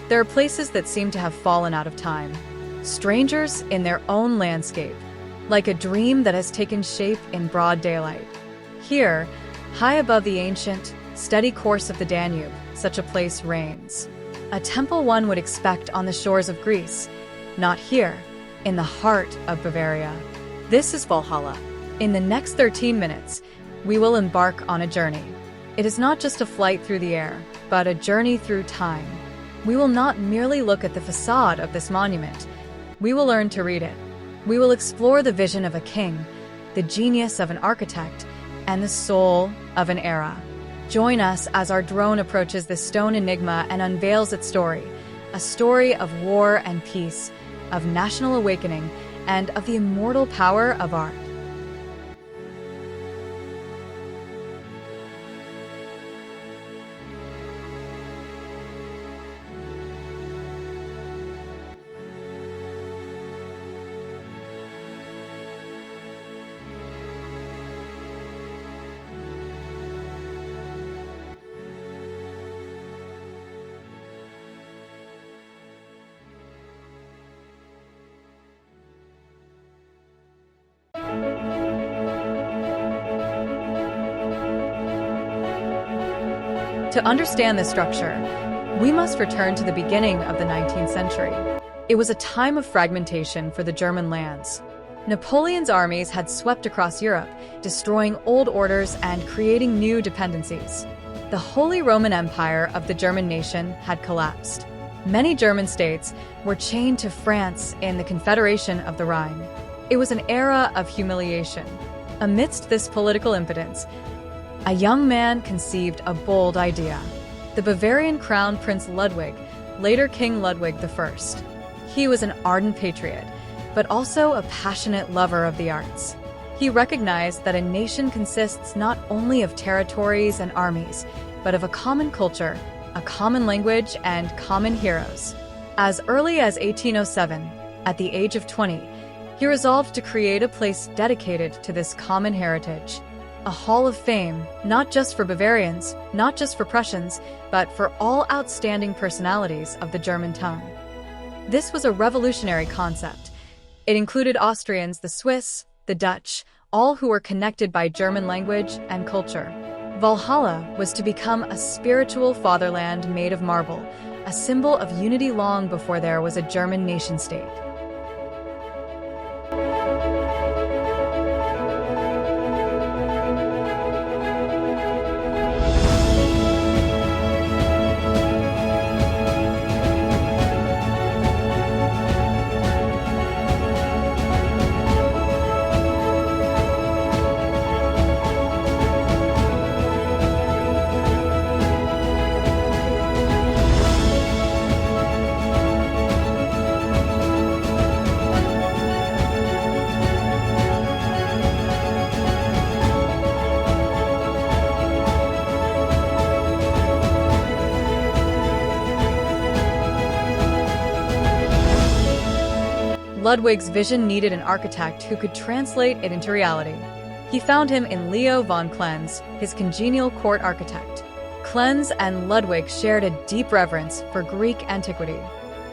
There are places that seem to have fallen out of time, strangers in their own landscape, like a dream that has taken shape in broad daylight. Here, high above the ancient, steady course of the Danube, such a place reigns. A temple one would expect on the shores of Greece, not here, in the heart of Bavaria. This is Walhalla. In the next 13 minutes, we will embark on a journey. It is not just a flight through the air, but a journey through time. We will not merely look at the facade of this monument. We will learn to read it. We will explore the vision of a king, the genius of an architect, and the soul of an era. Join us as our drone approaches this stone enigma and unveils its story, a story of war and peace, of national awakening, and of the immortal power of art. To understand this structure, we must return to the beginning of the 19th century. It was a time of fragmentation for the German lands. Napoleon's armies had swept across Europe, destroying old orders and creating new dependencies. The Holy Roman Empire of the German nation had collapsed. Many German states were chained to France in the Confederation of the Rhine. It was an era of humiliation. Amidst this political impotence, a young man conceived a bold idea. The Bavarian crown Prince Ludwig, later King Ludwig I. He was an ardent patriot, but also a passionate lover of the arts. He recognized that a nation consists not only of territories and armies, but of a common culture, a common language, and common heroes. As early as 1807, at the age of 20, he resolved to create a place dedicated to this common heritage. A hall of fame, not just for Bavarians, not just for Prussians, but for all outstanding personalities of the German tongue. This was a revolutionary concept. It included Austrians, the Swiss, the Dutch, all who were connected by German language and culture. Walhalla was to become a spiritual fatherland made of marble, a symbol of unity long before there was a German nation-state. Ludwig's vision needed an architect who could translate it into reality. He found him in Leo von Klenze, his congenial court architect. Klenze and Ludwig shared a deep reverence for Greek antiquity.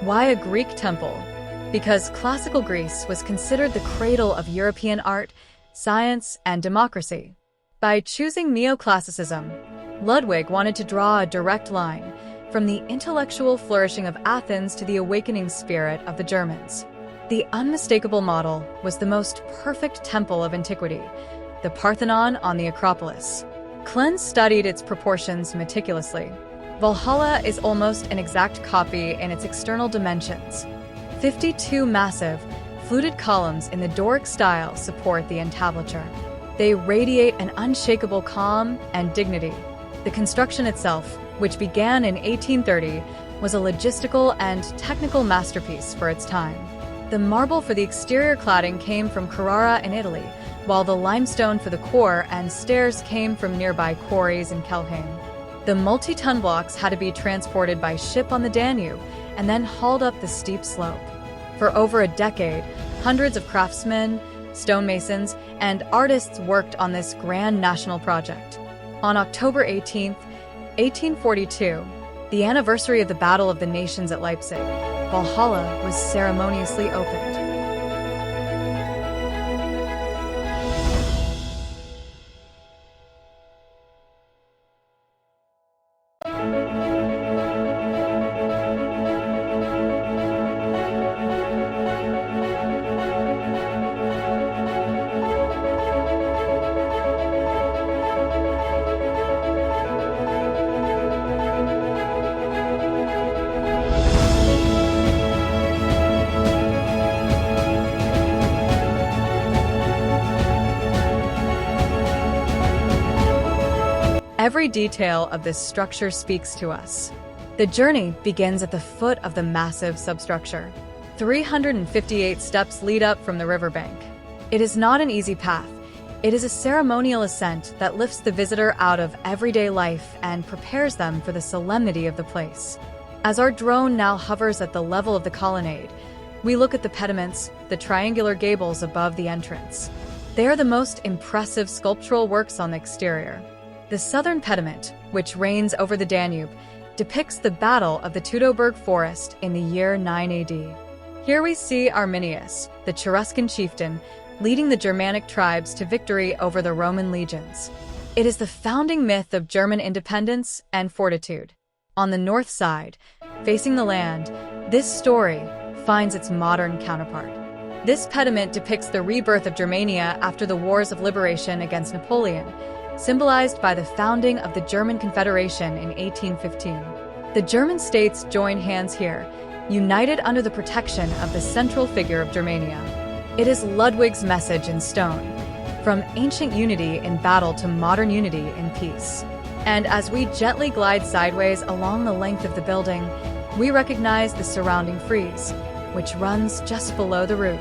Why a Greek temple? Because classical Greece was considered the cradle of European art, science, and democracy. By choosing neoclassicism, Ludwig wanted to draw a direct line from the intellectual flourishing of Athens to the awakening spirit of the Germans. The unmistakable model was the most perfect temple of antiquity, the Parthenon on the Acropolis. Klenze studied its proportions meticulously. Walhalla is almost an exact copy in its external dimensions. 52 massive, fluted columns in the Doric style support the entablature. They radiate an unshakable calm and dignity. The construction itself, which began in 1830, was a logistical and technical masterpiece for its time. The marble for the exterior cladding came from Carrara in Italy, while the limestone for the core and stairs came from nearby quarries in Kelheim. The multi-ton blocks had to be transported by ship on the Danube and then hauled up the steep slope. For over a decade, hundreds of craftsmen, stonemasons, and artists worked on this grand national project. On October 18, 1842, the anniversary of the Battle of the Nations at Leipzig, Walhalla was ceremoniously opened. Every detail of this structure speaks to us. The journey begins at the foot of the massive substructure. 358 steps lead up from the riverbank. It is not an easy path. It is a ceremonial ascent that lifts the visitor out of everyday life and prepares them for the solemnity of the place. As our drone now hovers at the level of the colonnade, we look at the pediments, the triangular gables above the entrance. They are the most impressive sculptural works on the exterior. The southern pediment, which reigns over the Danube, depicts the Battle of the Teutoburg Forest in the year 9 AD. Here we see Arminius, the Cheruscan chieftain, leading the Germanic tribes to victory over the Roman legions. It is the founding myth of German independence and fortitude. On the north side, facing the land, this story finds its modern counterpart. This pediment depicts the rebirth of Germania after the wars of liberation against Napoleon, symbolized by the founding of the German Confederation in 1815. The German states join hands here, united under the protection of the central figure of Germania. It is Ludwig's message in stone, from ancient unity in battle to modern unity in peace. And as we gently glide sideways along the length of the building, we recognize the surrounding frieze, which runs just below the roof.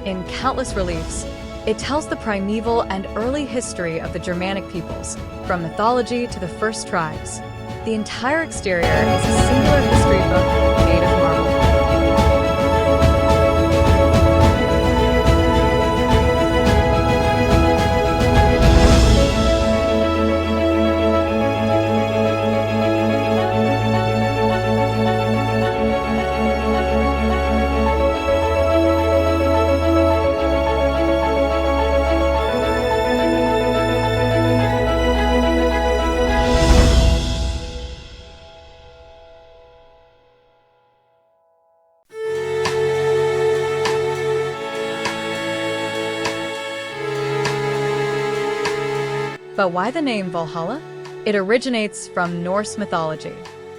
In countless reliefs, it tells the primeval and early history of the Germanic peoples, from mythology to the first tribes. The entire exterior is a singular history book made of marble. But why the name Walhalla? It originates from Norse mythology.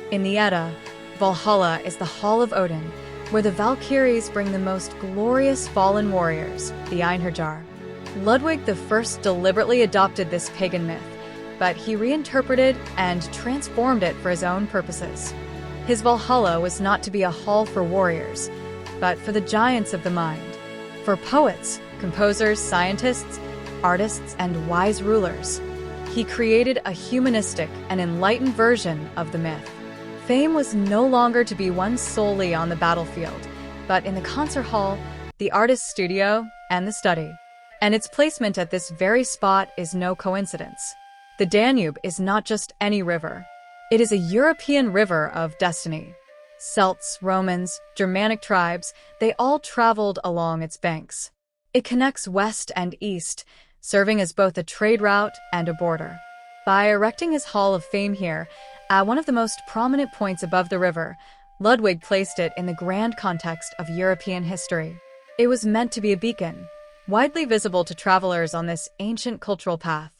In the Edda, Walhalla is the Hall of Odin, where the Valkyries bring the most glorious fallen warriors, the Einherjar. Ludwig I deliberately adopted this pagan myth, but he reinterpreted and transformed it for his own purposes. His Walhalla was not to be a hall for warriors, but for the giants of the mind, for poets, composers, scientists, artists, and wise rulers. He created a humanistic and enlightened version of the myth. Fame was no longer to be won solely on the battlefield, but in the concert hall, the artist's studio, and the study. And its placement at this very spot is no coincidence. The Danube is not just any river. It is a European river of destiny. Celts, Romans, Germanic tribes, they all traveled along its banks. It connects west and east, serving as both a trade route and a border. By erecting his Hall of Fame here, at one of the most prominent points above the river, Ludwig placed it in the grand context of European history. It was meant to be a beacon, widely visible to travelers on this ancient cultural path.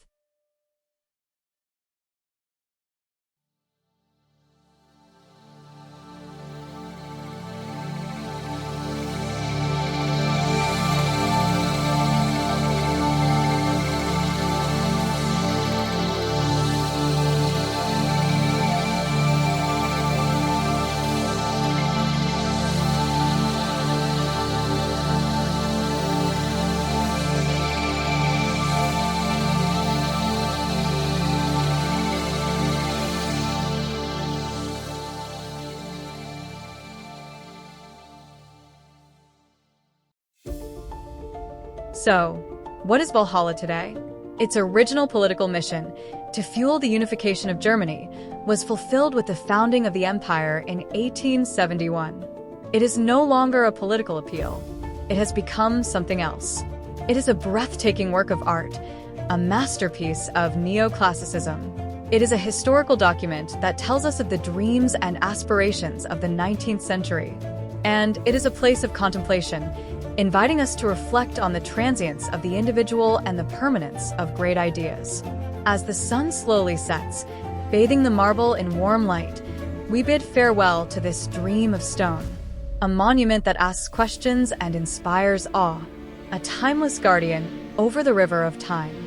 So, what is Walhalla today? Its original political mission, to fuel the unification of Germany, was fulfilled with the founding of the empire in 1871. It is no longer a political appeal. It has become something else. It is a breathtaking work of art, a masterpiece of neoclassicism. It is a historical document that tells us of the dreams and aspirations of the 19th century. And it is a place of contemplation, inviting us to reflect on the transience of the individual and the permanence of great ideas. As the sun slowly sets, bathing the marble in warm light, we bid farewell to this dream of stone, a monument that asks questions and inspires awe, a timeless guardian over the river of time.